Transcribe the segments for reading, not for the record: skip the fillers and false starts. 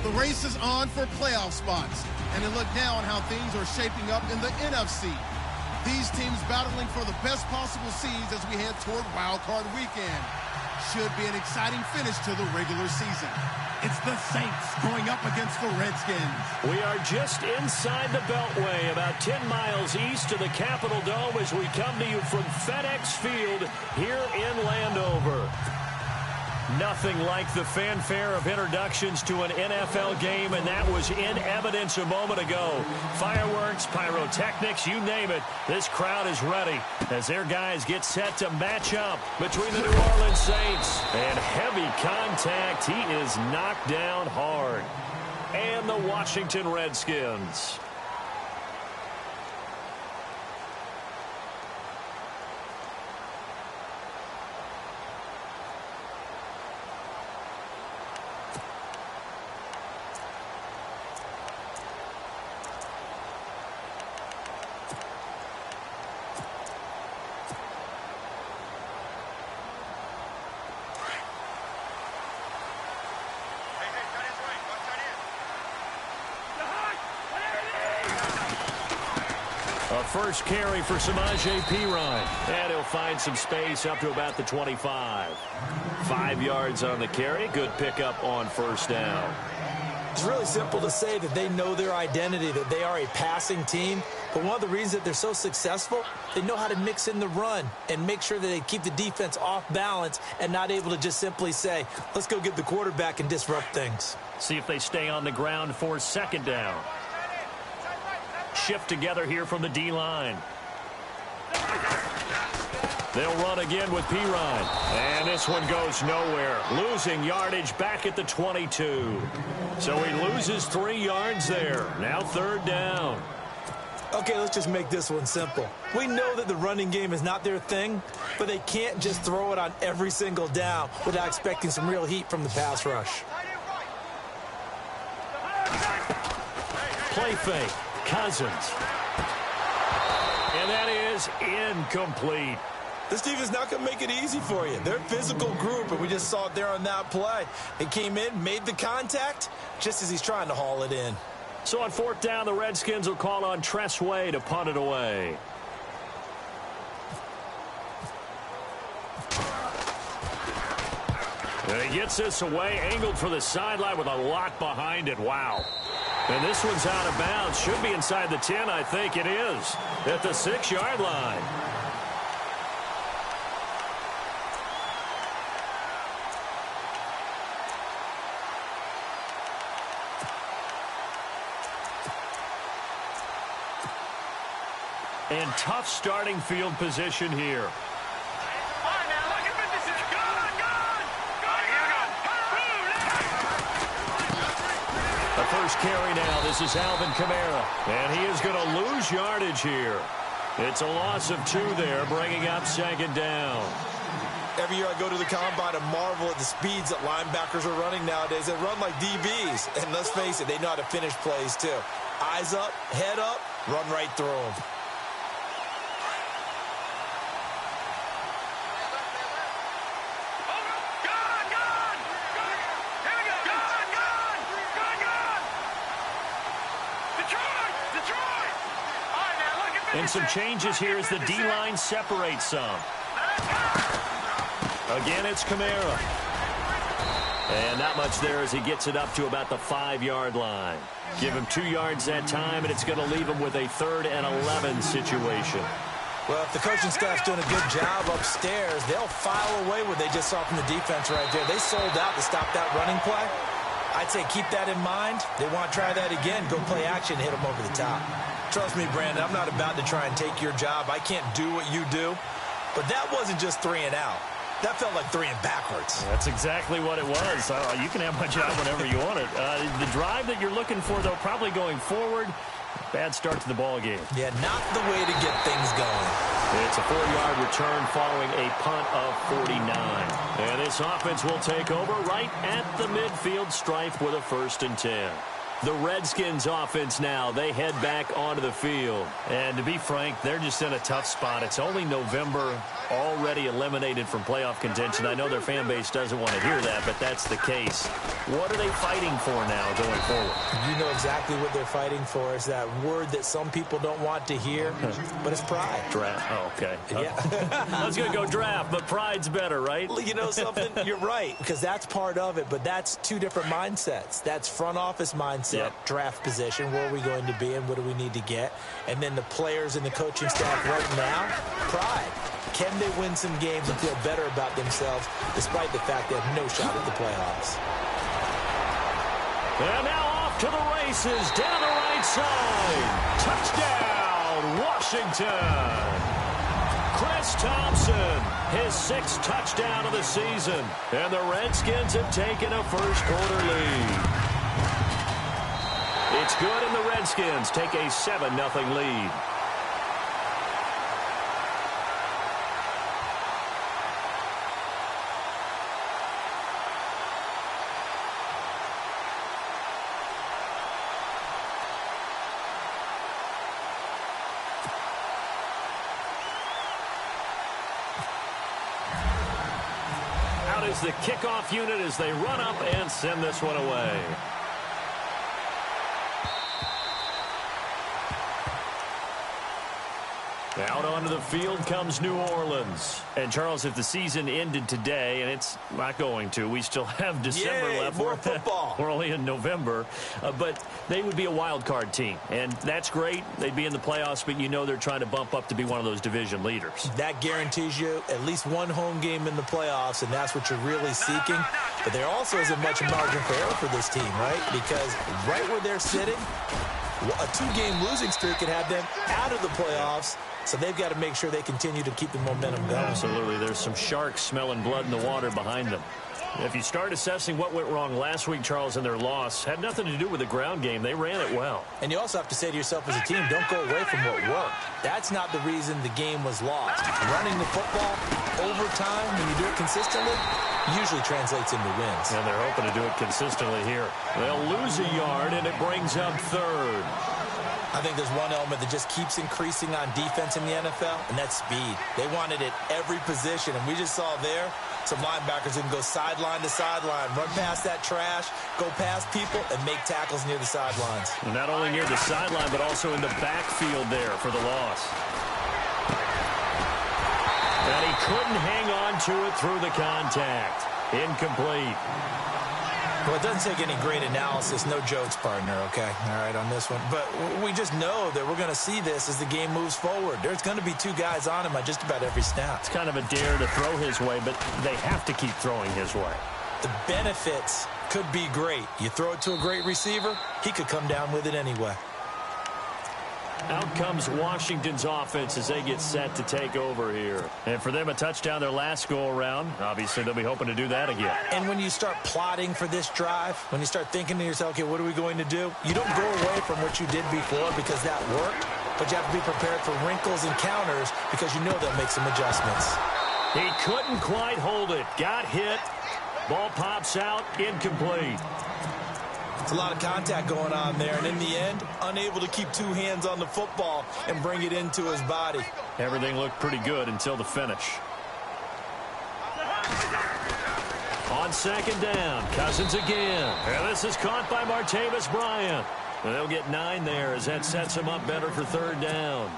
The race is on for playoff spots, and a look now on how things are shaping up in the NFC. These teams battling for the best possible seeds as we head toward Wild Card Weekend. Should be an exciting finish to the regular season. It's the Saints going up against the Redskins. We are just inside the Beltway, about 10 miles east of the Capitol Dome as we come to you from FedEx Field here in Landover. Nothing like the fanfare of introductions to an NFL game, and that was in evidence a moment ago. Fireworks, pyrotechnics, you name it. This crowd is ready as their guys get set to match up between the New Orleans Saints. And heavy contact. He is knocked down hard. And the Washington Redskins. First carry for Samaje Perine. And he'll find some space up to about the 25. 5 yards on the carry. Good pickup on first down. It's really simple to say that they know their identity, that they are a passing team. But one of the reasons that they're so successful, they know how to mix in the run and make sure that they keep the defense off balance and not able to just simply say, let's go get the quarterback and disrupt things. See if they stay on the ground for second down. Shift together here from the D-line. They'll run again with Perine. And this one goes nowhere. Losing yardage back at the 22. So he loses 3 yards there. Now third down. Okay, let's just make this one simple. We know that the running game is not their thing, but they can't just throw it on every single down without expecting some real heat from the pass rush. Play fake. Cousins. And that is incomplete. This defense is not going to make it easy for you. They're a physical group, and we just saw it there on that play. They came in, made the contact, just as he's trying to haul it in. So on fourth down, the Redskins will call on Tress Way to punt it away. And he gets this away, angled for the sideline with a lot behind it. Wow. And this one's out of bounds. Should be inside the 10, I think it is. At the 6-yard line. And tough starting field position here. First carry now. This is Alvin Kamara. And he is going to lose yardage here. It's a loss of 2 there, bringing up second down. Every year I go to the combine and marvel at the speeds that linebackers are running nowadays. They run like DBs. And let's face it, they know how to finish plays too. Eyes up, head up, run right through them. And some changes here as the D-line separates some. Again, it's Kamara. And not much there as he gets it up to about the 5-yard line. Give him 2 yards that time, and it's going to leave him with a 3rd and 11 situation. Well, if the coaching staff's doing a good job upstairs, they'll file away what they just saw from the defense right there. They sold out to stop that running play. I'd say keep that in mind. They want to try that again. Go play action, hit them over the top. Trust me, Brandon, I'm not about to try and take your job. I can't do what you do. But that wasn't just 3 and out. That felt like 3 and backwards. That's exactly what it was. You can have my job whenever you want it. The drive that you're looking for, though, probably going forward. Bad start to the ball game. Yeah, not the way to get things going. It's a 4-yard return following a punt of 49. And this offense will take over right at the midfield stripe with a 1st and 10. The Redskins offense now, they head back onto the field. And to be frank, they're just in a tough spot. It's only November. already eliminated from playoff contention. I know their fan base doesn't want to hear that, but that's the case. What are they fighting for now going forward? You know exactly what they're fighting for. Is that word that some people don't want to hear, but it's pride. Draft. Oh, okay. Yeah. I was going to go draft, but pride's better, right? You know something? You're right, because that's part of it, but that's two different mindsets. That's front office mindset, draft position, where are we going to be and what do we need to get? And then the players and the coaching staff right now, pride. Can they win some games and feel better about themselves despite the fact they have no shot at the playoffs? And now off to the races down the right side. Touchdown, Washington. Chris Thompson, his 6th touchdown of the season. And the Redskins have taken a first-quarter lead. It's good, and the Redskins take a 7-0 lead. Is the kickoff unit as they run up and send this one away. Out onto the field comes New Orleans. And, Charles, if the season ended today, and it's not going to, we still have December left. More football. We're only in November. But they would be a wild card team. And that's great. They'd be in the playoffs, but you know they're trying to bump up to be one of those division leaders. That guarantees you at least one home game in the playoffs, and that's what you're really seeking. But there also isn't much margin for error for this team, right? Because right where they're sitting, a 2-game losing streak could have them out of the playoffs. So they've got to make sure they continue to keep the momentum going. Absolutely. There's some sharks smelling blood in the water behind them. If you start assessing what went wrong last week, Charles, in their loss, had nothing to do with the ground game. They ran it well. And you also have to say to yourself as a team, don't go away from what worked. That's not the reason the game was lost. Running the football over time, when you do it consistently, usually translates into wins. And they're hoping to do it consistently here. They'll lose a yard, and it brings up 3rd. I think there's one element that just keeps increasing on defense in the NFL, and that's speed. They want it at every position, and we just saw there some linebackers who can go sideline to sideline, run past that trash, go past people, and make tackles near the sidelines. And not only near the sideline, but also in the backfield there for the loss. And he couldn't hang on to it through the contact. Incomplete. Well, it doesn't take any great analysis. No jokes, partner, okay? All right, on this one. But we just know that we're going to see this as the game moves forward. There's going to be 2 guys on him on just about every snap. It's kind of a dare to throw his way, but they have to keep throwing his way. The benefits could be great. You throw it to a great receiver, he could come down with it anyway. Out comes Washington's offense as they get set to take over here. And for them, a touchdown their last go-around. Obviously, they'll be hoping to do that again. And when you start plotting for this drive, when you start thinking to yourself, okay, what are we going to do? You don't go away from what you did before because that worked, but you have to be prepared for wrinkles and counters because you know they'll make some adjustments. He couldn't quite hold it. Got hit. Ball pops out. Incomplete. It's a lot of contact going on there, and in the end, unable to keep 2 hands on the football and bring it into his body. Everything looked pretty good until the finish. On 2nd down, Cousins again. And this is caught by Martavis Bryant. And they'll get 9 there as that sets him up better for 3rd down.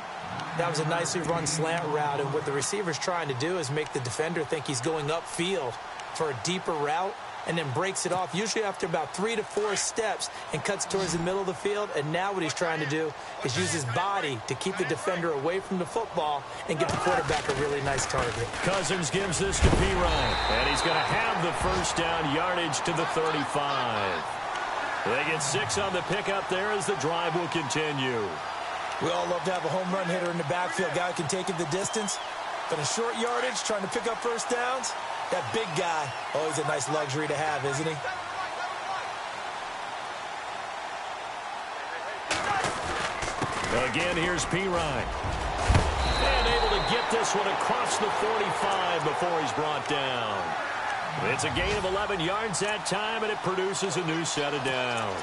That was a nicely run slant route, and what the receiver's trying to do is make the defender think he's going upfield for a deeper route, and then breaks it off, usually after about 3 to 4 steps, and cuts towards the middle of the field. And now what he's trying to do is use his body to keep the defender away from the football and give the quarterback a really nice target. Cousins gives this to P-Ryan, and he's going to have the 1st down, yardage to the 35. They get 6 on the pickup there as the drive will continue. We all love to have a home run hitter in the backfield, guy who can take it the distance. But in short yardage, trying to pick up 1st downs, that big guy, always a nice luxury to have, isn't he? Again, here's P-Ryan. And able to get this one across the 45 before he's brought down. It's a gain of 11 yards that time, and it produces a new set of downs.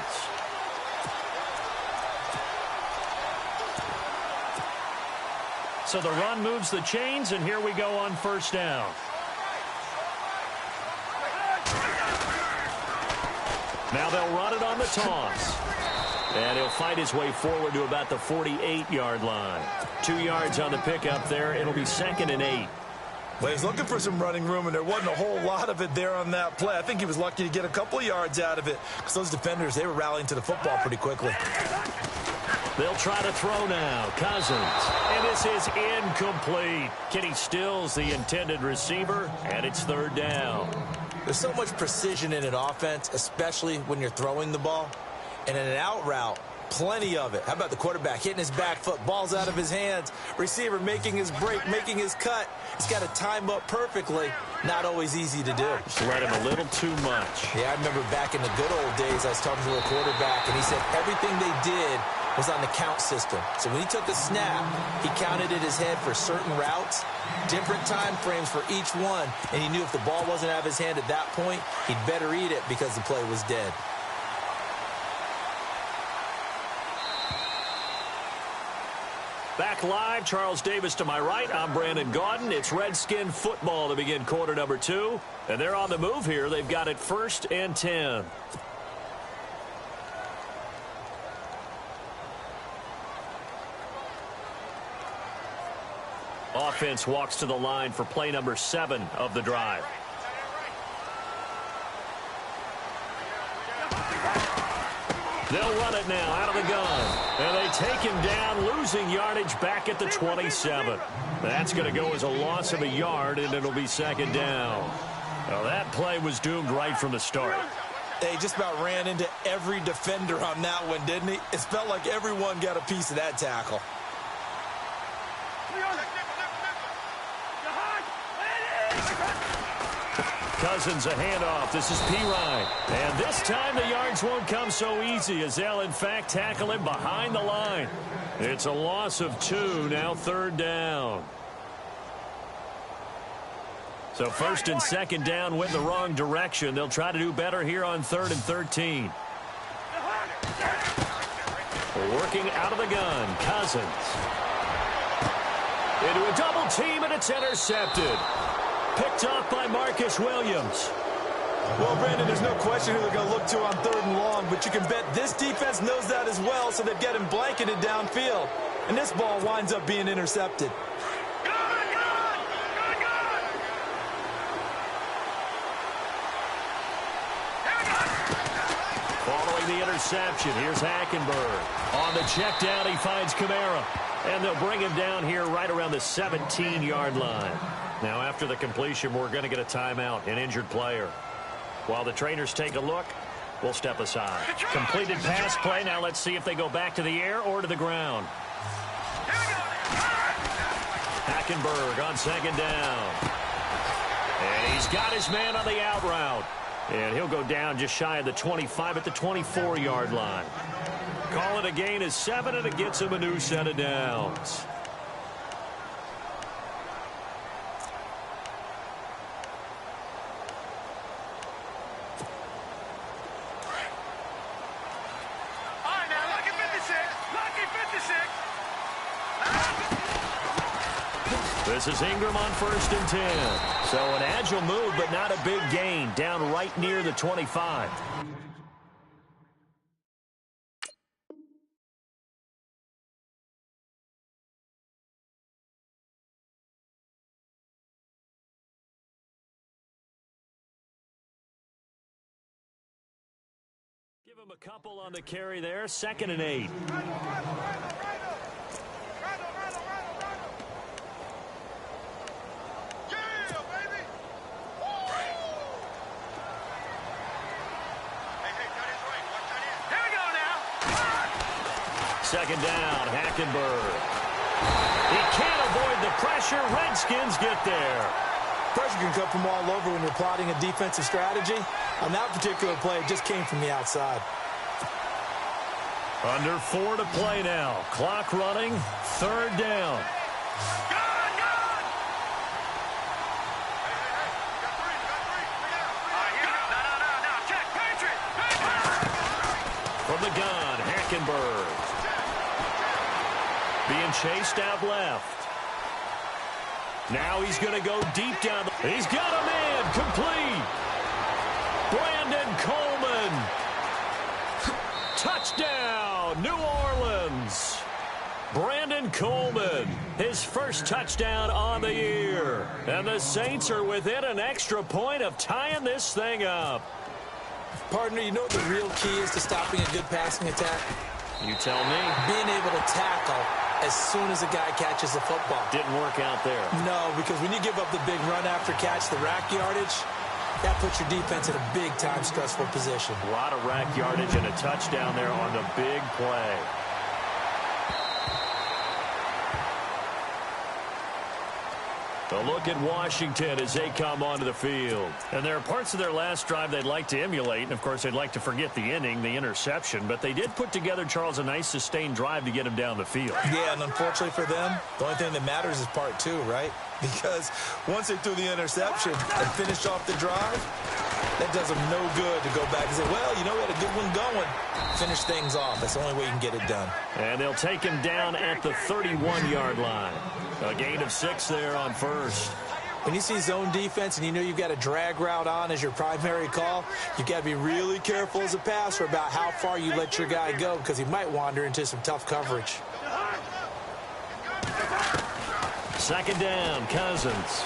So the run moves the chains, and here we go on first down. Now they'll run it on the toss. And he'll fight his way forward to about the 48-yard line. 2 yards on the pickup there. It'll be 2nd and 8. Well, he's looking for some running room, and there wasn't a whole lot of it there on that play. I think he was lucky to get a couple of yards out of it because those defenders, they were rallying to the football pretty quickly. They'll try to throw now. Cousins. And this is incomplete. Kenny Stills, the intended receiver, and it's 3rd down. There's so much precision in an offense, especially when you're throwing the ball. And in an out route, plenty of it. How about the quarterback hitting his back foot, ball's out of his hands, receiver making his break, making his cut. He's got to time up perfectly. Not always easy to do. Just let him a little too much. Yeah, I remember back in the good old days, I was talking to a quarterback, and he said everything they did was on the count system. So when he took a snap, he counted in his head for certain routes, different time frames for each one, and he knew if the ball wasn't out of his hand at that point, he'd better eat it because the play was dead. Back live, Charles Davis to my right. I'm Brandon Gaudin. It's Redskin football to begin quarter number 2. And they're on the move here. They've got it 1st and 10. Offense walks to the line for play number 7 of the drive. They'll run it now out of the gun. And they take him down, losing yardage back at the 27. That's going to go as a loss of a yard, and it'll be 2nd down. Well, that play was doomed right from the start. They just about ran into every defender on that one, didn't he? It felt like everyone got a piece of that tackle. Cousins a handoff. This is Pirine. And this time the yards won't come so easy as they'll, in fact, tackle him behind the line. It's a loss of 2, now 3rd down. So 1st and 2nd down went the wrong direction. They'll try to do better here on 3rd and 13. Working out of the gun, Cousins. Into a double team, and it's intercepted. Picked off by Marcus Williams. Well, Brandon, there's no question who they're going to look to on 3rd and long, but you can bet this defense knows that as well, so they've got him blanketed downfield. And this ball winds up being intercepted. Following the interception, here's Hackenberg. On the check down, he finds Kamara. And they'll bring him down here right around the 17-yard line. Now, after the completion, we're going to get a timeout, an injured player. While the trainers take a look, we'll step aside. Completed pass play. Now let's see if they go back to the air or to the ground. Hackenberg on 2nd down. And he's got his man on the out route. And he'll go down just shy of the 25 at the 24-yard line. Call it a gain of 7, and it gets him a new set of downs. This is Ingram on 1st and 10. So an agile move, but not a big gain. Down right near the 25. Give him a couple on the carry there. 2nd and 8. Second down, Hackenberg. He can't avoid the pressure. Redskins get there. Pressure can come from all over when you're plotting a defensive strategy. On that particular play, it just came from the outside. Under 4 to play now. Clock running. 3rd down. From the gun, Hackenberg. Being chased out left. Now he's going to go deep down. He's got a man. Complete. Brandon Coleman. Touchdown, New Orleans. Brandon Coleman, his first touchdown on the year. And the Saints are within an extra point of tying this thing up. Partner, you know what the real key is to stopping a good passing attack? You tell me. Being able to tackle as soon as a guy catches the football. Didn't work out there. No, because when you give up the big run after catch, the rack yardage, that puts your defense in a big-time stressful position. A lot of rack yardage and a touchdown there on the big play. A look at Washington as they come onto the field. And there are parts of their last drive they'd like to emulate. And, of course, they'd like to forget the inning, the interception. But they did put together, Charles, a nice sustained drive to get him down the field. Yeah, and unfortunately for them, the only thing that matters is part two, right? Because once they threw the interception and finished off the drive, that does them no good to go back and say, well, you know, we had a good one going. Finish things off. That's the only way you can get it done. And they'll take him down at the 31-yard line. A gain of 6 there on first. When you see zone defense and you know you've got a drag route on as your primary call, you've got to be really careful as a passer about how far you let your guy go because he might wander into some tough coverage. Second down, Cousins.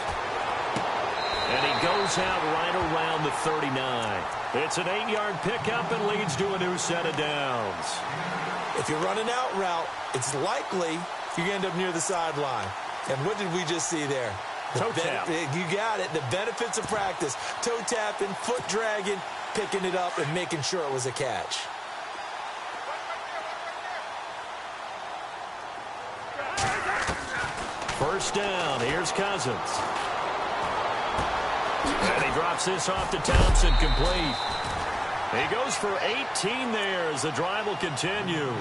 And he goes out right around the 39. It's an 8-yard pickup and leads to a new set of downs. If you run an out route, it's likely you end up near the sideline. And what did we just see there? Toe tap. You got it. The benefits of practice. Toe tapping, foot dragging, picking it up, and making sure it was a catch. First down. Here's Cousins. And he drops this off to Thompson, complete. He goes for 18 there as the drive will continue.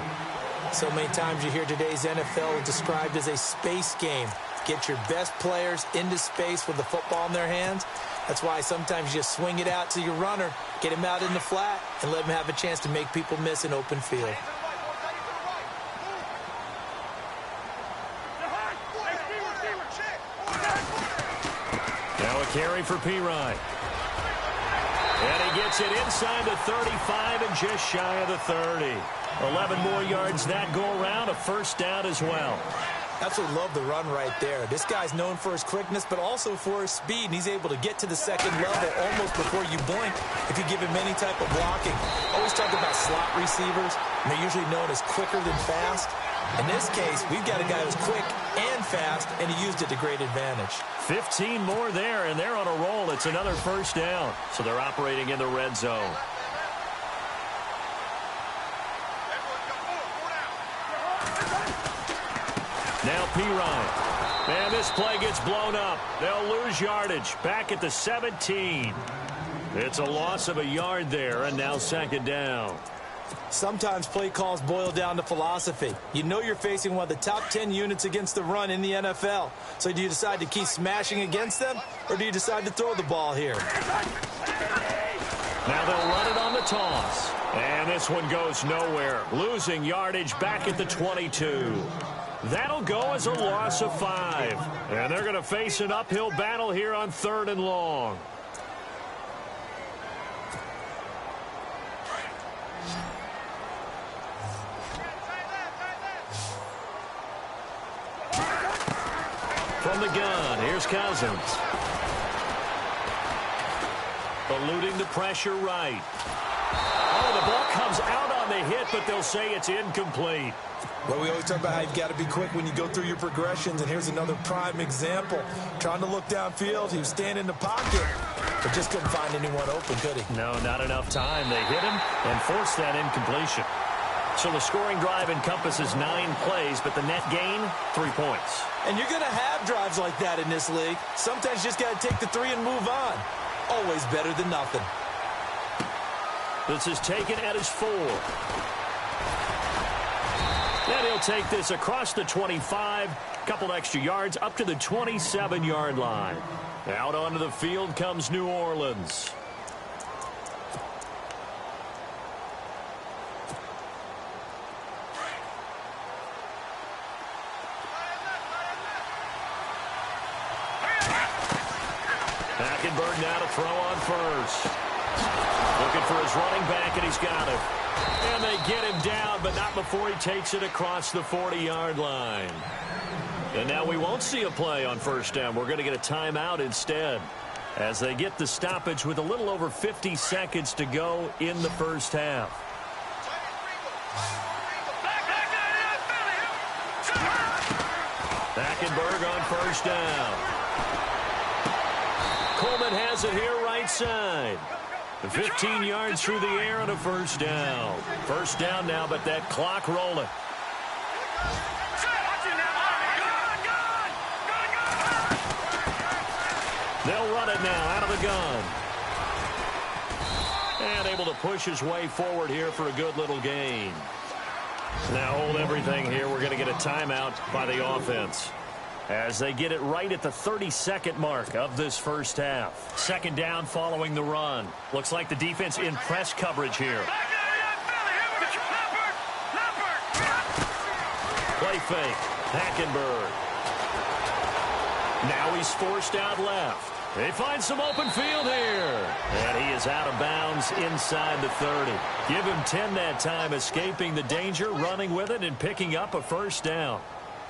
So many times you hear today's NFL described as a space game. Get your best players into space with the football in their hands. That's why sometimes you just swing it out to your runner, get him out in the flat, and let him have a chance to make people miss an open field. Now a carry for Pirine. And he gets it inside the 35 and just shy of the 30. 11 more yards that go around, a first down as well. Absolutely love the run right there. This guy's known for his quickness, but also for his speed, and he's able to get to the second level almost before you blink if you give him any type of blocking. Always talk about slot receivers, and they're usually known as quicker than fast. In this case, we've got a guy who's quick and fast, and he used it to great advantage. 15 more there, and they're on a roll. It's another first down, so they're operating in the red zone. Now Pirine. And this play gets blown up. They'll lose yardage. Back at the 17. It's a loss of a yard there, and now second down. Sometimes play calls boil down to philosophy. You know you're facing one of the top 10 units against the run in the NFL. So do you decide to keep smashing against them, or do you decide to throw the ball here? Now they'll run it on the toss. And this one goes nowhere. Losing yardage back at the 22. That'll go as a loss of 5. And they're going to face an uphill battle here on 3rd and long. From the gun, here's Cousins. Eluding the pressure right. Oh, the ball comes out on the hit, but they'll say it's incomplete. Well, we always talk about how you've got to be quick when you go through your progressions, and here's another prime example. Trying to look downfield, he was standing in the pocket, but just couldn't find anyone open, could he? No, not enough time. They hit him and forced that incompletion. So the scoring drive encompasses 9 plays, but the net gain, 3 points. And you're going to have drives like that in this league. Sometimes you just got to take the 3 and move on. Always better than nothing. This is taken at his 4. And he'll take this across the 25, couple extra yards up to the 27-yard line. Out onto the field comes New Orleans. Hackenberg now to throw on first. Looking for his running back, and he's got him. And they get him down, but not before he takes it across the 40-yard line. And now we won't see a play on first down. We're going to get a timeout instead, as they get the stoppage with a little over 50 seconds to go in the first half. Hackenberg on first down. Coleman has it here right side. 15 yards through the air and a first down. First down now, but that clock rolling. They'll run it now out of the gun. And able to push his way forward here for a good little gain. Now hold everything here. We're going to get a timeout by the offense, as they get it right at the 32nd mark of this first half. Second down following the run. Looks like the defense in press coverage here. Play fake. Hackenberg. Now he's forced out left. They find some open field here. And he is out of bounds inside the 30. Give him 10 that time, escaping the danger, running with it, and picking up a first down.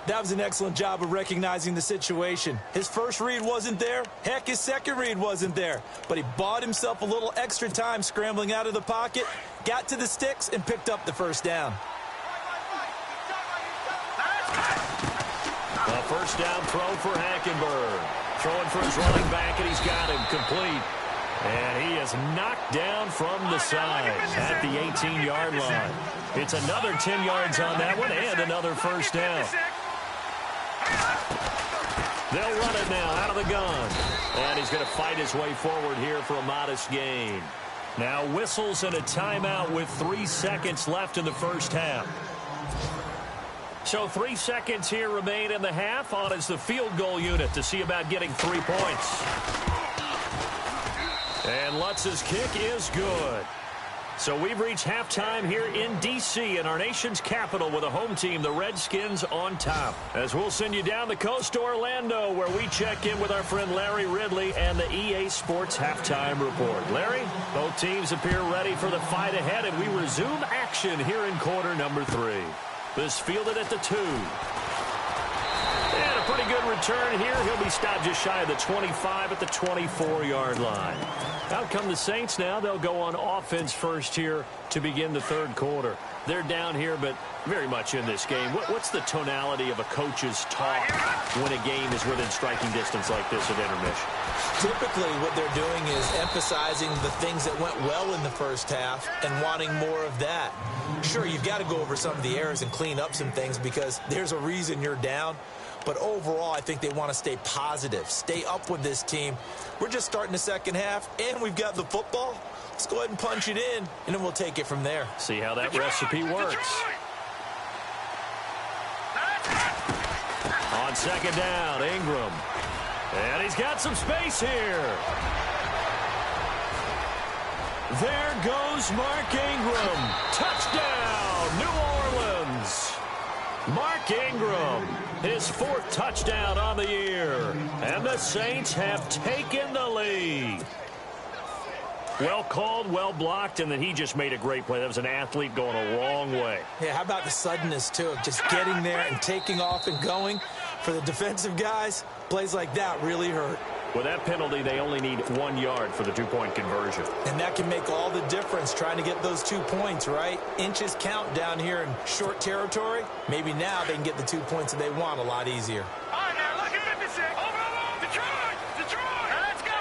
That was an excellent job of recognizing the situation. His first read wasn't there. Heck, his second read wasn't there. But he bought himself a little extra time scrambling out of the pocket, got to the sticks, and picked up the first down. A first down throw for Hackenberg. Throwing for his running back, and he's got him complete. And he is knocked down from the side at the 18-yard line. It's another 10 yards on that one and another first down. They'll run it now out of the gun. And he's going to fight his way forward here for a modest gain. Now whistles and a timeout with 3 seconds left in the first half. So 3 seconds here remain in the half. On is the field goal unit to see about getting 3 points. And Lutz's kick is good. So we've reached halftime here in D.C. in our nation's capital with a home team, the Redskins, on top. As we'll send you down the coast to Orlando, where we check in with our friend Larry Ridley and the EA Sports Halftime Report. Larry, both teams appear ready for the fight ahead, and we resume action here in quarter number 3. This fielded at the 2. And a pretty good return here. He'll be stopped just shy of the 25 at the 24-yard line. Out come the Saints now. They'll go on offense first here to begin the third quarter. They're down here, but very much in this game. What's the tonality of a coach's talk when a game is within striking distance like this at intermission? Typically, what they're doing is emphasizing the things that went well in the first half and wanting more of that. Sure, you've got to go over some of the errors and clean up some things because there's a reason you're down. But overall, I think they want to stay positive, stay up with this team. We're just starting the second half, and we've got the football. Let's go ahead and punch it in, and then we'll take it from there. See how that recipe works. On second down, Ingram. And he's got some space here. There goes Mark Ingram. Touchdown, New Orleans. Mark Ingram, his 4th touchdown on the year. And the Saints have taken the lead. Well called, well blocked, and then he just made a great play. That was an athlete going a long way. Yeah, how about the suddenness, too, of just getting there and taking off and going? For the defensive guys, plays like that really hurt. With that penalty, they only need 1 yard for the 2-point conversion. And that can make all the difference trying to get those 2 points, right? Inches count down here in short territory. Maybe now they can get the 2 points that they want a lot easier. All right, now look at 56. Detroit! Now let's go!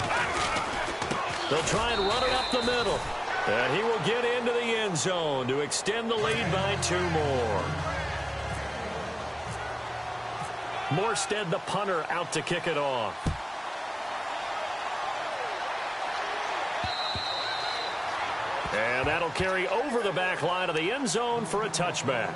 They'll try and run it up the middle. And he will get into the end zone to extend the lead by 2 more. Morstead, the punter, out to kick it off. And that'll carry over the back line of the end zone for a touchback.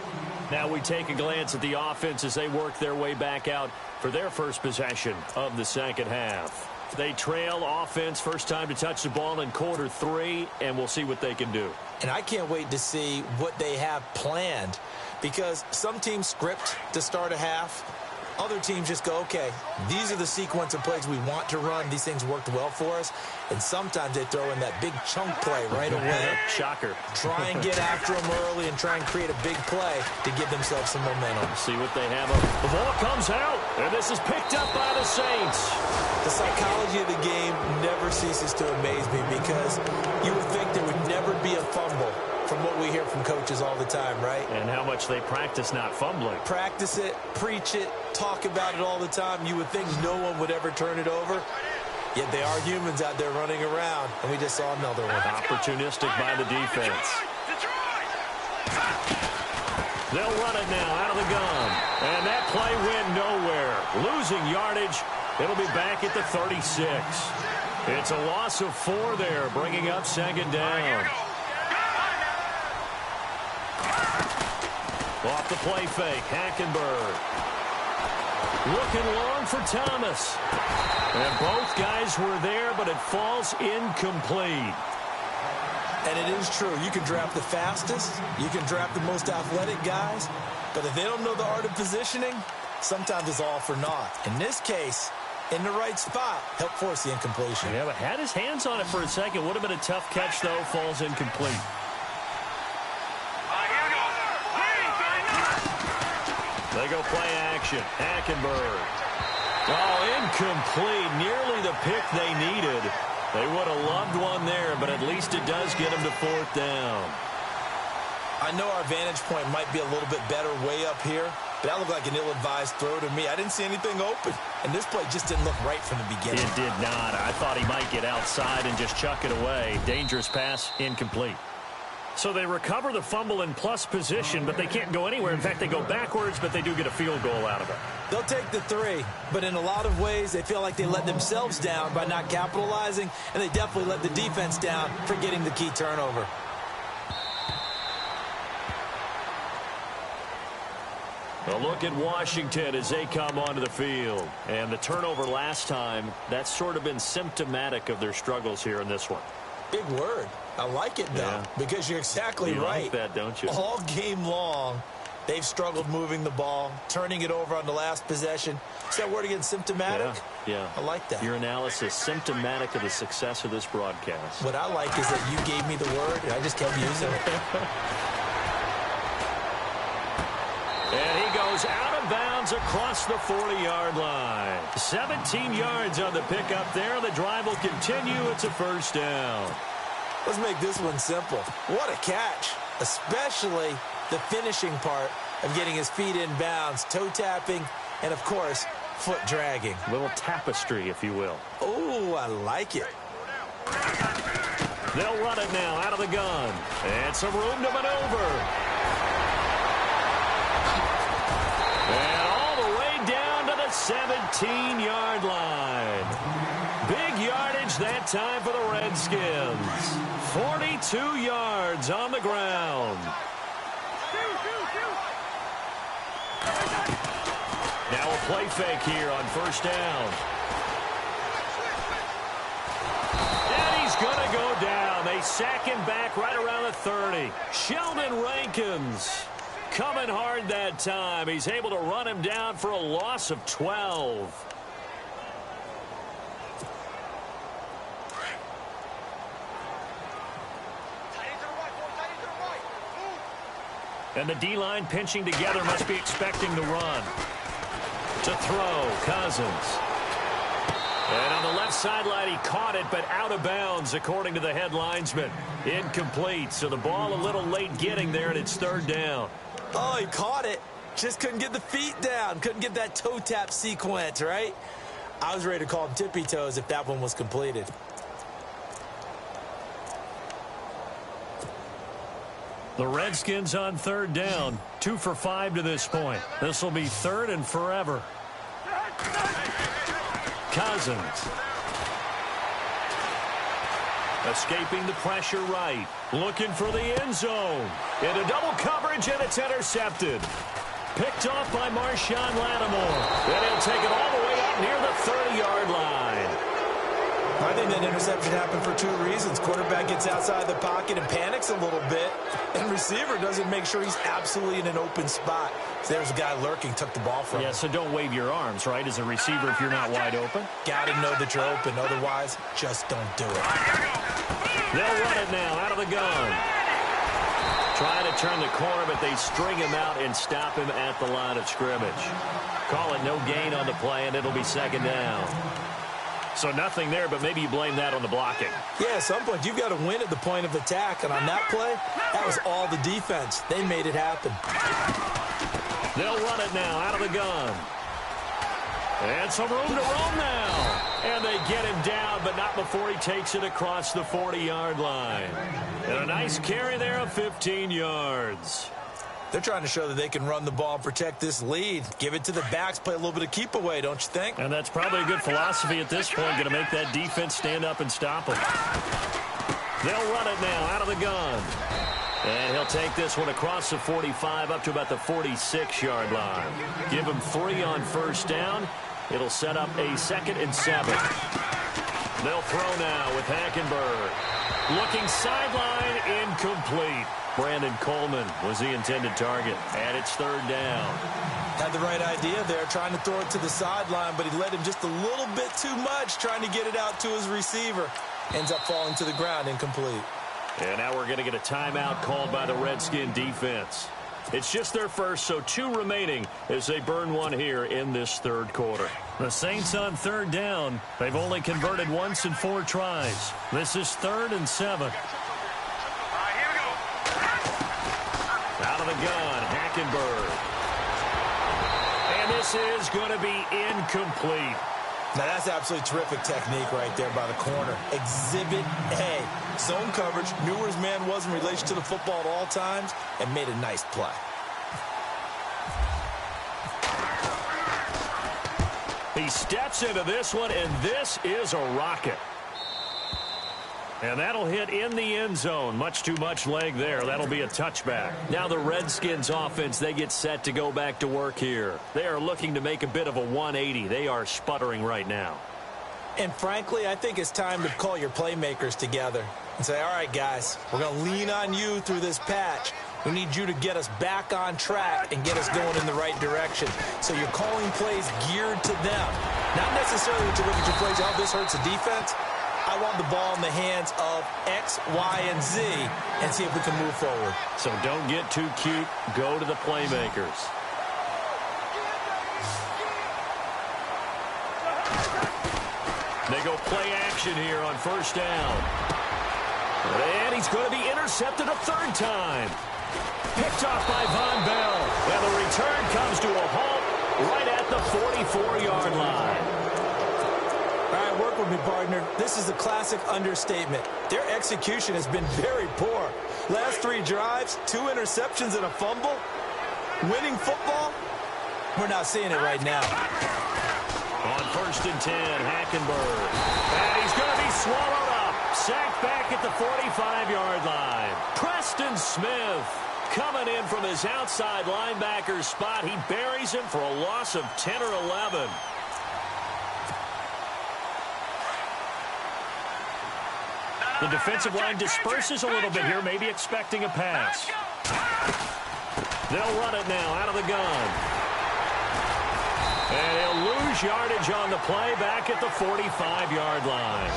Now we take a glance at the offense as they work their way back out for their first possession of the second half. They trail offense, first time to touch the ball in quarter 3, and we'll see what they can do. And I can't wait to see what they have planned, because some teams script to start a half. Other teams just go, okay, these are the sequence of plays we want to run. These things worked well for us. And sometimes they throw in that big chunk play right away. Shocker. Try and get after them early and try and create a big play to give themselves some momentum. See what they have. The ball comes out, and this is picked up by the Saints. The psychology of the game never ceases to amaze me because you would think there would never be a fumble from what we hear from coaches all the time, right? And how much they practice not fumbling. Practice it, preach it, talk about it all the time. You would think no one would ever turn it over. Yet they are humans out there running around, and we just saw another one. Opportunistic by the defense. They'll run it now out of the gun. And that play went nowhere. Losing yardage. It'll be back at the 36. It's a loss of 4 there, bringing up second down. Off the play fake, Hackenberg. Looking long for Thomas. And both guys were there, but it falls incomplete. And it is true. You can draft the fastest. You can draft the most athletic guys. But if they don't know the art of positioning, sometimes it's all for naught. In this case, in the right spot, helped force the incompletion. Yeah, but had his hands on it for a second. Would have been a tough catch, though. Falls incomplete. They go play action. Hackenberg. Oh, incomplete. Nearly the pick they needed. They would have loved one there, but at least it does get them to 4th down. I know our vantage point might be a little bit better way up here, but that looked like an ill-advised throw to me. I didn't see anything open, and this play just didn't look right from the beginning. It did not. I thought he might get outside and just chuck it away. Dangerous pass, incomplete. So they recover the fumble in plus position, but they can't go anywhere. In fact, they go backwards, but they do get a field goal out of it. They'll take the 3, but in a lot of ways, they feel like they let themselves down by not capitalizing, and they definitely let the defense down for getting the key turnover. A look at Washington as they come onto the field. And the turnover last time, that's sort of been symptomatic of their struggles here in this one. Big word. I like it, though, because you're exactly right. You like that, don't you? All game long, they've struggled moving the ball, turning it over on the last possession. Is that word again, symptomatic? Yeah. I like that. Your analysis, symptomatic of the success of this broadcast. What I like is that you gave me the word, and I just kept using it. And he goes out of bounds across the 40-yard line. 17 yards on the pickup there. The drive will continue. It's a first down. Let's make this one simple. What a catch, especially the finishing part of getting his feet in bounds, toe tapping, and, of course, foot dragging. A little tapestry, if you will. Oh, I like it. They'll run it now out of the gun. And some room to maneuver. And all the way down to the 17-yard line. Big yardage that time for the Redskins. 42 yards on the ground. Now a play fake here on first down. And he's going to go down. They sack him back right around the 30. Sheldon Rankins coming hard that time. He's able to run him down for a loss of 12. And the D-line pinching together, must be expecting the run. To throw, Cousins. And on the left sideline, he caught it, but out of bounds, according to the head linesman. Incomplete, so the ball a little late getting there, and it's third down. Oh, he caught it. Just couldn't get the feet down. Couldn't get that toe tap sequence, right? I was ready to call him tippy toes if that one was completed. The Redskins on third down. 2 for 5 to this point. This will be third and forever. Cousins. Escaping the pressure right. Looking for the end zone. Into double coverage, and it's intercepted. Picked off by Marshawn Lattimore. And he'll take it all the way up near the 30-yard line. I think that interception happened for two reasons. Quarterback gets outside the pocket and panics a little bit, and receiver doesn't make sure he's absolutely in an open spot. So there's a guy lurking, took the ball from him. Yeah, so don't wave your arms, right, as a receiver if you're not wide open. Got to know that you're open. Otherwise, just don't do it. They'll run it now out of the gun. Trying to turn the corner, but they string him out and stop him at the line of scrimmage. Call it no gain on the play, and it'll be second down. So nothing there, but maybe you blame that on the blocking. Yeah, at some point, you've got to win at the point of attack. And on that play, that was all the defense. They made it happen. They'll run it now out of the gun. And some room to roam now. And they get him down, but not before he takes it across the 40-yard line. And a nice carry there of 15 yards. They're trying to show that they can run the ball and protect this lead. Give it to the backs, play a little bit of keep away, don't you think? And that's probably a good philosophy at this point, going to make that defense stand up and stop them. They'll run it now out of the gun. And he'll take this one across the 45 up to about the 46-yard line. Give him 3 on first down. It'll set up a 2nd and 7. They'll throw now with Hackenberg. Looking sideline, incomplete. Brandon Coleman was the intended target, and it's 3rd down. Had the right idea there, trying to throw it to the sideline, but he led him just a little bit too much, trying to get it out to his receiver. Ends up falling to the ground, incomplete. And now we're going to get a timeout called by the Redskin defense. It's just their first, so 2 remaining as they burn one here in this 3rd quarter. The Saints on 3rd down. They've only converted once in 4 tries. This is 3rd and 7. Out of the gun, Hackenberg. And this is going to be incomplete. Now, that's absolutely terrific technique right there by the corner. Exhibit A. Zone coverage, knew where his man was in relation to the football at all times, and made a nice play. He steps into this one, and this is a rocket. And that'll hit in the end zone. Much too much leg there. That'll be a touchback. Now the Redskins offense, they get set to go back to work here. They are looking to make a bit of a 180. They are sputtering right now. And frankly, I think it's time to call your playmakers together and say, all right, guys, we're going to lean on you through this patch. We need you to get us back on track and get us going in the right direction. So you're calling plays geared to them. Not necessarily to look at your plays, oh, this hurts the defense. I want the ball in the hands of X, Y, and Z and see if we can move forward. So don't get too cute. Go to the playmakers. They go play action here on first down. And he's going to be intercepted a 3rd time. Picked off by Von Bell. And the return comes to a halt right at the 44-yard line. All right, work with me, partner. This is a classic understatement. Their execution has been very poor. Last 3 drives, 2 interceptions and a fumble. Winning football? We're not seeing it right now. On 1st and 10, Hackenberg. And he's going to be swallowed up. Sacked back at the 45-yard line. Preston Smith coming in from his outside linebacker spot. He buries him for a loss of 10 or 11. The defensive line disperses a little bit here, maybe expecting a pass. They'll run it now out of the gun. And he'll lose yardage on the play back at the 45-yard line.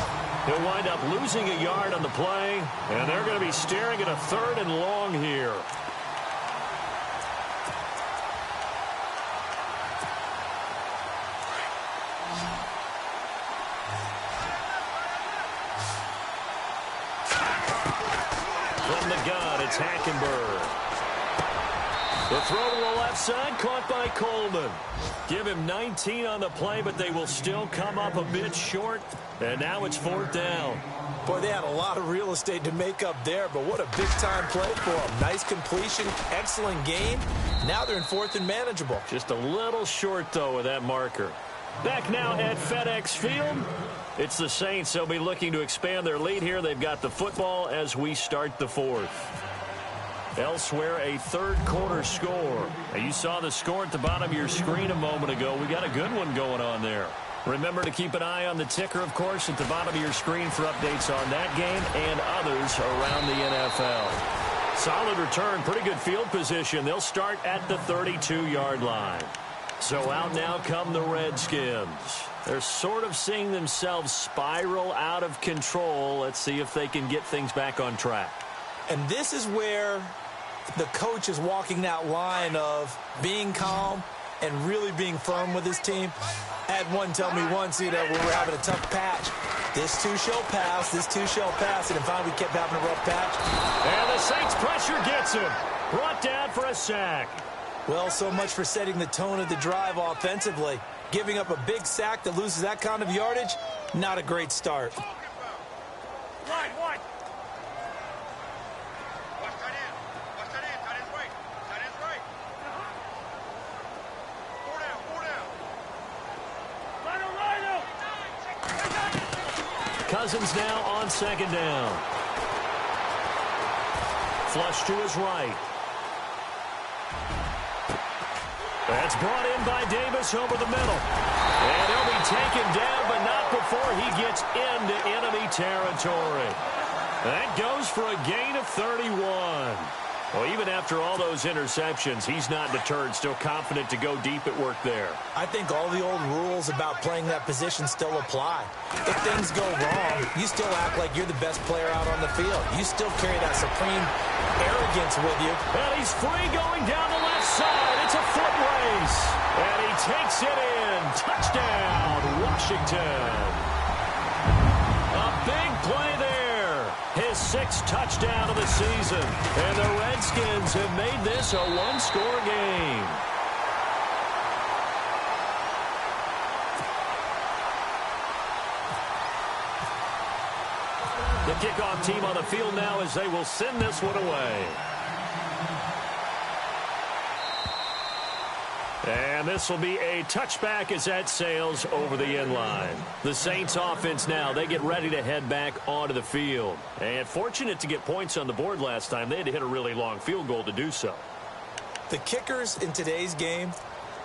He'll wind up losing a yard on the play, and they're going to be staring at a 3rd and long here. From the gun, it's Hackenberg. The throw to the left side, caught by Coleman. Give him 19 on the play, but they will still come up a bit short. And now it's 4th down. Boy, they had a lot of real estate to make up there, but what a big-time play for them. Nice completion, excellent game. Now they're in 4th and manageable. Just a little short, though, with that marker. Back now at FedEx Field. It's the Saints. They'll be looking to expand their lead here. They've got the football as we start the 4th. Elsewhere, a 3rd quarter score. Now, you saw the score at the bottom of your screen a moment ago. We got a good one going on there. Remember to keep an eye on the ticker, of course, at the bottom of your screen for updates on that game and others around the NFL. Solid return, pretty good field position. They'll start at the 32-yard line. So out now come the Redskins. They're sort of seeing themselves spiral out of control. Let's see if they can get things back on track. And this is where the coach is walking that line of being calm and really being firm with his team. I had one tell me once, when we were having a tough patch, this too shall pass, this too shall pass, and finally we kept having a rough patch. And the Saints pressure gets him. Brought down for a sack. Well, so much for setting the tone of the drive offensively. Giving up a big sack that loses that kind of yardage, not a great start. Wide. Watch that in. Watch that in. Tight end's right. Tight end's right. Four down. Rhino. Cousins now on second down. Flush to his right. That's brought in by Davis over the middle. And he'll be taken down, but not before he gets into enemy territory. That goes for a gain of 31. Well, even after all those interceptions, he's not deterred, still confident to go deep at work there. I think all the old rules about playing that position still apply. If things go wrong, you still act like you're the best player out on the field. You still carry that supreme arrogance with you. And he's free going down the left side. It's a foot race. And he takes it in. Touchdown, Washington. A big play there. His sixth touchdown of the season. And the Redskins have made this a one-score game. The kickoff team on the field now as they will send this one away. And this will be a touchback as that sails over the end line. The Saints offense now, they get ready to head back onto the field. And fortunate to get points on the board last time. They had to hit a really long field goal to do so. The kickers in today's game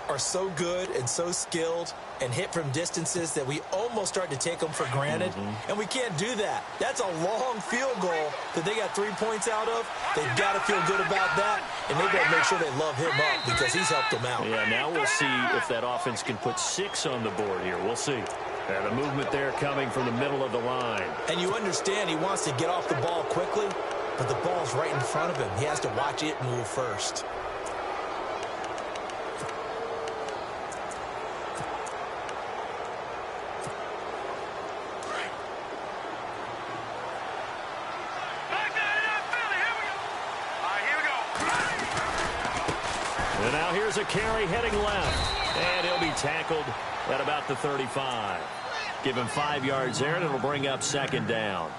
are so good and so skilled and hit from distances that we almost start to take them for granted. And we can't do that. That's a long field goal that they got 3 points out of. They've got to feel good about that, and they've got to make sure they love him up because he's helped them out. Yeah, now we'll see if that offense can put 6 on the board here. We'll see. And the movement there coming from the middle of the line. And you understand he wants to get off the ball quickly, but the ball's right in front of him. He has to watch it move first. And now here's a carry heading left. And he'll be tackled at about the 35. Give him 5 yards there, and it'll bring up second down.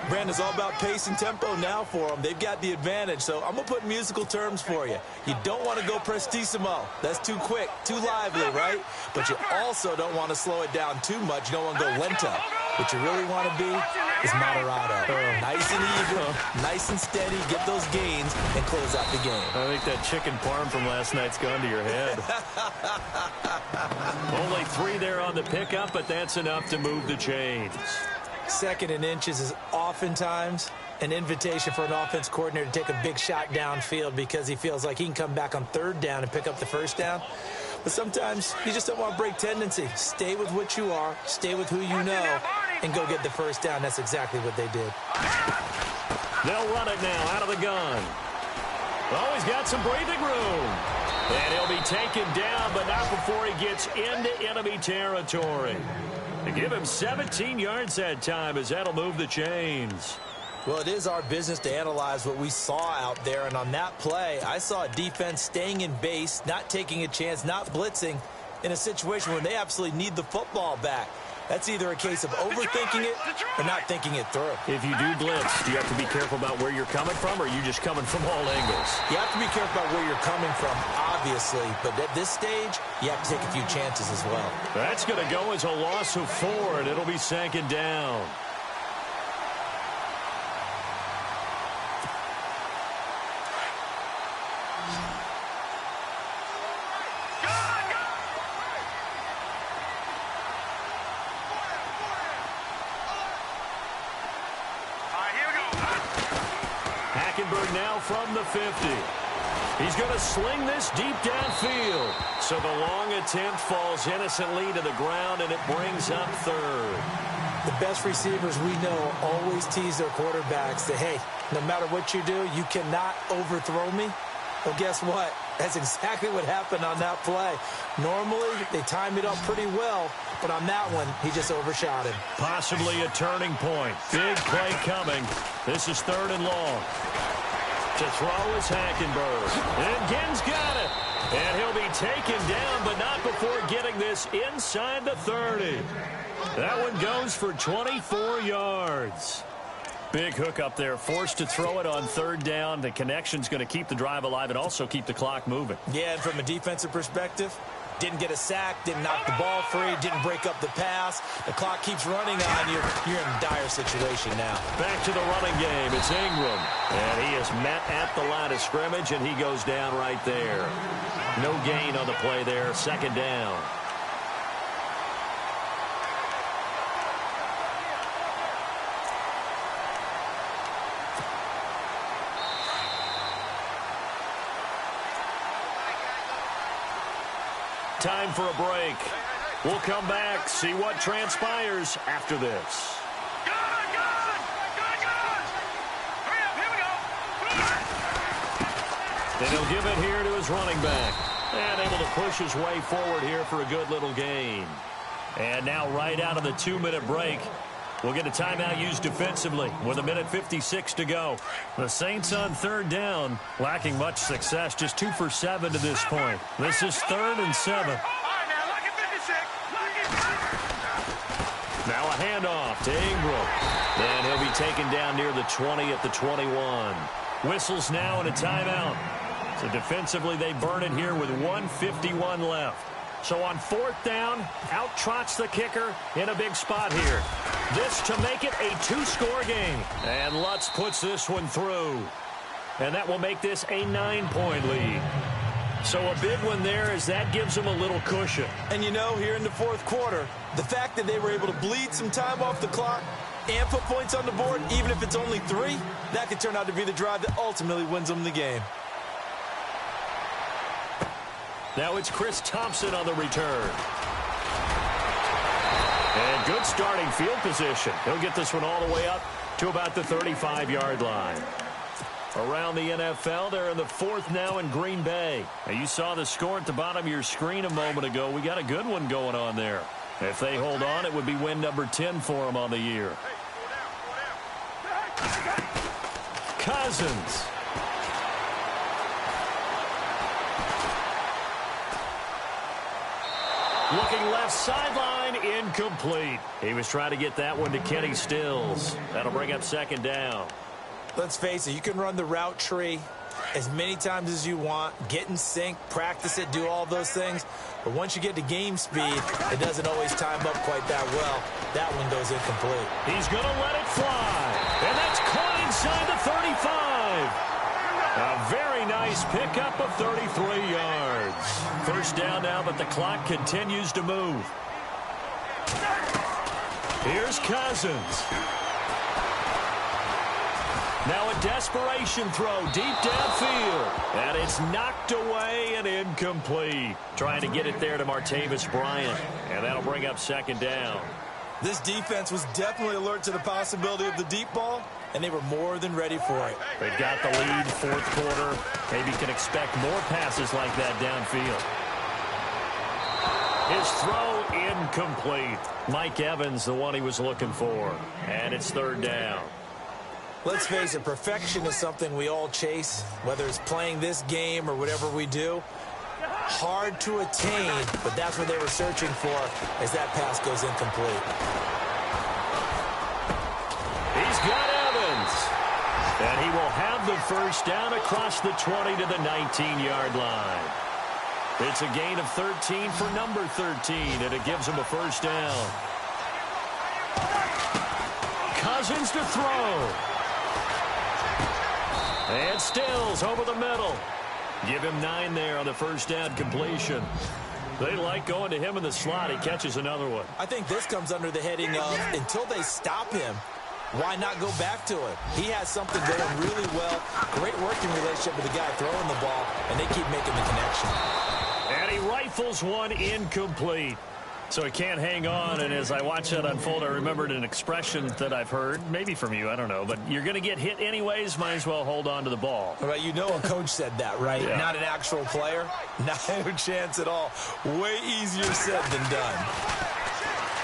Brandon's all about pace and tempo now for them. They've got the advantage, so I'm going to put musical terms for you. You don't want to go prestissimo. That's too quick, too lively, right? But you also don't want to slow it down too much. You don't want to go lento. What you really want to be is moderato. Nice and even, nice and steady, get those gains, and close out the game. I think that chicken parm from last night's gone to your head. Only 3 there on the pickup, but that's enough to move the chains. Second and inches is oftentimes an invitation for an offense coordinator to take a big shot downfield because he feels like he can come back on third down and pick up the first down. But sometimes you just don't want to break tendency. Stay with what you are, stay with who you know, and go get the first down. That's exactly what they did. They'll run it now out of the gun. Oh, he's got some breathing room. And he'll be taken down, but not before he gets into enemy territory. To give him 17 yards that time as that'll move the chains. Well, it is our business to analyze what we saw out there, and on that play, I saw a defense staying in base, not taking a chance, not blitzing in a situation where they absolutely need the football back. That's either a case of overthinking it or not thinking it through. If you do blitz, do you have to be careful about where you're coming from, or are you just coming from all angles? You have to be careful about where you're coming from, obviously, but at this stage, you have to take a few chances as well. That's going to go as a loss of 4, and it'll be second down. Rosenberg now from the 50. He's going to sling this deep downfield. So the long attempt falls innocently to the ground, and it brings up third. The best receivers we know always tease their quarterbacks that, hey, no matter what you do, you cannot overthrow me. Well, guess what? That's exactly what happened on that play. Normally, they time it up pretty well, but on that one, he just overshot him. Possibly a turning point. Big play coming. This is 3rd and long. To throw is Hackenberg. And Ginn's got it. And he'll be taken down, but not before getting this inside the 30. That one goes for 24 yards. Big hook up there, forced to throw it on 3rd down. The connection's going to keep the drive alive and also keep the clock moving. Yeah, and from a defensive perspective, didn't get a sack, didn't knock the ball free, didn't break up the pass. The clock keeps running on you. You're in a dire situation now. Back to the running game. It's Ingram. And he is met at the line of scrimmage, and he goes down right there. No gain on the play there. 2nd down. Time for a break. We'll come back, see what transpires after this. Good! Hurry up, here we go! And he'll give it here to his running back. And able to push his way forward here for a good little gain. And now right out of the 2-minute break, we'll get a timeout used defensively with 1:56 to go. The Saints on 3rd down, lacking much success, just 2 for 7 to this point. This is 3rd and 7. All right, now, look at 56. Now a handoff to Ingram. And he'll be taken down near the 20 at the 21. Whistles now and a timeout. So defensively, they burn it here with 1:51 left. So on 4th down, out trots the kicker in a big spot here. This to make it a 2-score game. And Lutz puts this one through. And that will make this a 9-point lead. So a big one there as that gives them a little cushion. And you know, here in the 4th quarter, the fact that they were able to bleed some time off the clock and put points on the board, even if it's only 3, that could turn out to be the drive that ultimately wins them the game. Now it's Chris Thompson on the return. And good starting field position. He'll get this one all the way up to about the 35-yard line. Around the NFL, they're in the 4th now in Green Bay. Now, you saw the score at the bottom of your screen a moment ago. We got a good one going on there. If they hold on, it would be win number 10 for them on the year. Cousins. Looking left sideline, incomplete. He was trying to get that one to Kenny Stills. That'll bring up 2nd down. Let's face it, you can run the route tree as many times as you want, get in sync, practice it, do all those things. But once you get to game speed, it doesn't always time up quite that well. That one goes incomplete. He's going to let it fly. And that's caught inside the 35. A very nice pickup of 33 yards. 1st down now, but the clock continues to move. Here's Cousins. Now a desperation throw deep downfield. And it's knocked away and incomplete. Trying to get it there to Martavis Bryant. And that'll bring up 2nd down. This defense was definitely alert to the possibility of the deep ball, and they were more than ready for it. They've got the lead, 4th quarter. Maybe can expect more passes like that downfield. His throw incomplete. Mike Evans, the one he was looking for. And it's 3rd down. Let's face it, perfection is something we all chase, whether it's playing this game or whatever we do. Hard to attain, but that's what they were searching for as that pass goes incomplete. He's got Evans. And he will have the 1st down across the 20 to the 19-yard line. It's a gain of 13 for number 13, and it gives him a 1st down. Cousins to throw. And Stills over the middle. Give him 9 there on the 1st down completion. They like going to him in the slot. He catches another one. I think this comes under the heading of until they stop him, why not go back to it? He has something going really well. Great working relationship with the guy throwing the ball, and they keep making the connection. And he rifles one incomplete. So he can't hang on, and as I watch that unfold, I remembered an expression that I've heard, maybe from you, I don't know, but you're going to get hit anyways, might as well hold on to the ball. Right, you know a coach said that, right? Yeah. Not an actual player. No chance at all. Way easier said than done.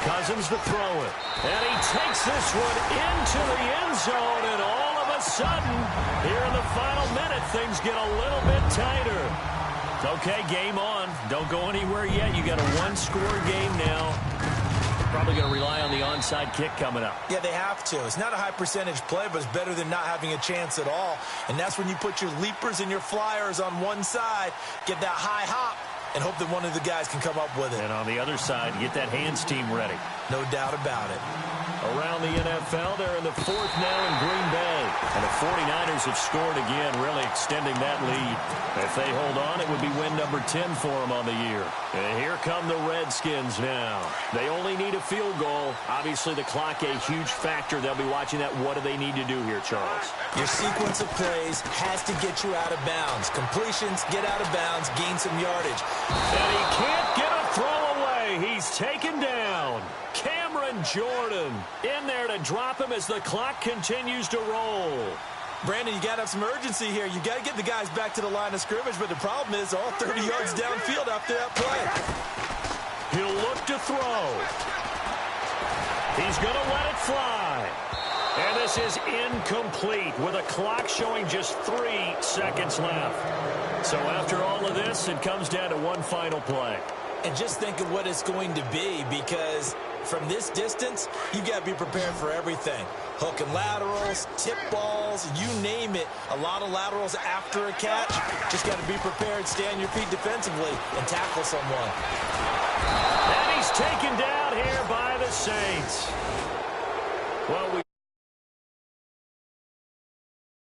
Cousins to throw it. And he takes this one into the end zone, and all of a sudden, here in the final minute, things get a little bit tighter. Okay, game on. Don't go anywhere yet. You got a one-score game now. Probably going to rely on the onside kick coming up. Yeah, they have to. It's not a high-percentage play, but it's better than not having a chance at all. And that's when you put your leapers and your flyers on one side, get that high hop, and hope that one of the guys can come up with it. And on the other side, get that hands team ready. No doubt about it. Around the NFL, they're in the fourth now in Green Bay. And the 49ers have scored again, really extending that lead. If they hold on, it would be win number 10 for them on the year. And here come the Redskins now. They only need a field goal. Obviously, the clock a huge factor. They'll be watching that. What do they need to do here, Charles? Your sequence of plays has to get you out of bounds. Completions, get out of bounds, gain some yardage. And he can't get a throw away. He's taken down. Cameron Jordan in there to drop him as the clock continues to roll. Brandon, you got to have some urgency here. You got to get the guys back to the line of scrimmage, but the problem is all 30 yards downfield after that play. He'll look to throw. He's going to let it fly. And this is incomplete with a clock showing just 3 seconds left. So after all of this, it comes down to one final play. And just think of what it's going to be, because from this distance, you got to be prepared for everything. Hook and laterals, tip balls, you name it. A lot of laterals after a catch. Just got to be prepared, stay on your feet defensively, and tackle someone. And he's taken down here by the Saints. Well,